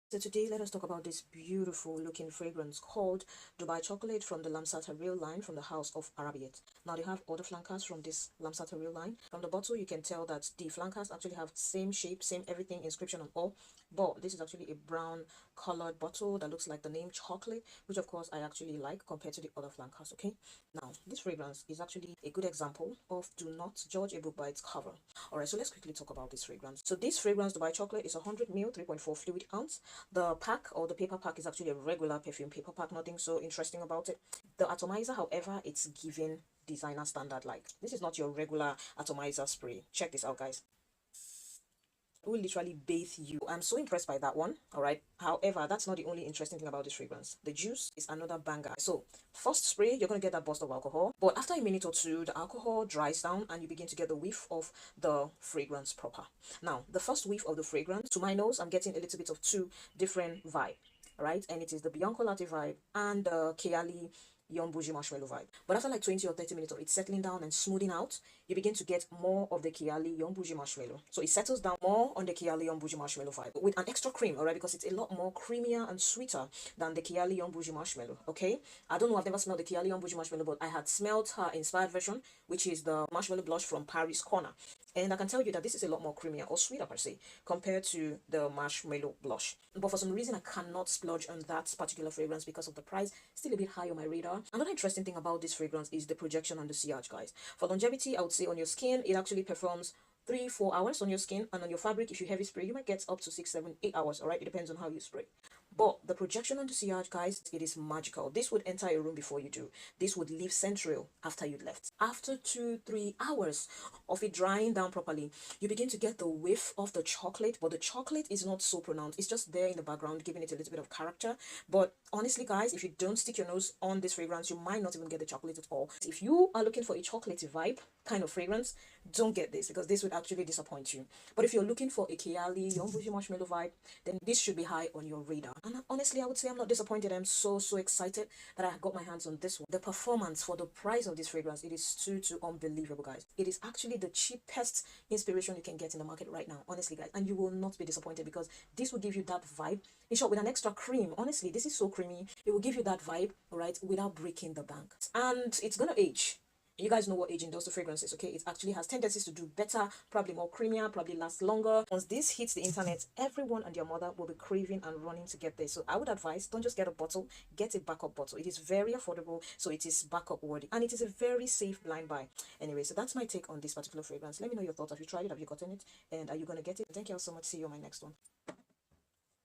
So today let us talk about this beautiful looking fragrance called Dubai Chocolate from the Lamsat Harir line from the House of Arabiate. Now they have other flankers from this Lamsat Harir line. From the bottle you can tell that the flankers actually have same shape, same everything, inscription and all. But this is actually a brown colored bottle that looks like the name chocolate, which of course I actually like compared to the other flankers, okay? Now this fragrance is actually a good example of do not judge a book by its cover. Alright, so let's quickly talk about this fragrance. So this fragrance Dubai Chocolate is 100 ml, 3.4 fluid ounce. The pack or the paper pack is actually a regular perfume paper pack, nothing so interesting about it. The atomizer, however, it's given designer standard. Like, this is not your regular atomizer spray. Check this out, guys. It will literally bathe you. I'm so impressed by that one. All right, however, that's not the only interesting thing about this fragrance. The juice is another banger. So first spray, you're going to get that burst of alcohol, but after a minute or two the alcohol dries down and you begin to get the whiff of the fragrance proper. Now the first whiff of the fragrance, to my nose, I'm getting a little bit of two different vibe, right? And it is the Bianco Latte vibe and the Keali Young Bougie Marshmallow vibe. But after like 20 or 30 minutes of it settling down and smoothing out, you begin to get more of the Kiali Young Bougie Marshmallow. So it settles down more on the Kiali Young Bougie Marshmallow vibe with an extra cream, alright, because it's a lot more creamier and sweeter than the Kiali Young Bougie Marshmallow, okay? I don't know, I've never smelled the Kiali Young Bougie Marshmallow, but I had smelled her inspired version, which is the marshmallow blush from Paris Corner. And I can tell you that this is a lot more creamier or sweeter per se compared to the marshmallow blush. But for some reason, I cannot splurge on that particular fragrance because of the price. Still a bit high on my radar. Another interesting thing about this fragrance is the projection on the sillage, guys. For longevity, I would say on your skin, it actually performs 3-4 hours on your skin, and on your fabric, if you heavy spray, you might get up to 6-7-8 hours. All right, it depends on how you spray. But the projection on the sillage, guys, it is magical. This would enter a room before you do. This would leave central after you left. After 2-3 hours of it drying down properly, you begin to get the whiff of the chocolate, but the chocolate is not so pronounced. It's just there in the background, giving it a little bit of character. But honestly, guys, if you don't stick your nose on this fragrance, you might not even get the chocolate at all. If you are looking for a chocolatey vibe kind of fragrance, don't get this because this would actually disappoint you. But if you're looking for a Kiali Young Bougie Marshmallow vibe, then this should be high on your radar. And honestly, I would say I'm not disappointed. I'm so excited that I got my hands on this one. The performance for the price of this fragrance, it is too unbelievable, guys. It is actually the cheapest inspiration you can get in the market right now, honestly, guys, and you will not be disappointed because this will give you that vibe. In short, with an extra cream, honestly, this is so creamy. It will give you that vibe, all right, without breaking the bank. And it's gonna age. You guys know what aging does to fragrances, okay? It actually has tendencies to do better, probably more creamier, probably last longer. Once this hits the internet, everyone and their mother will be craving and running to get this. So I would advise, don't just get a bottle, get a backup bottle. It is very affordable, so it is backup worthy, and it is a very safe blind buy. Anyway, so that's my take on this particular fragrance. Let me know your thoughts. Have you tried it? Have you gotten it? And are you gonna get it? Thank you all so much. See you on my next one.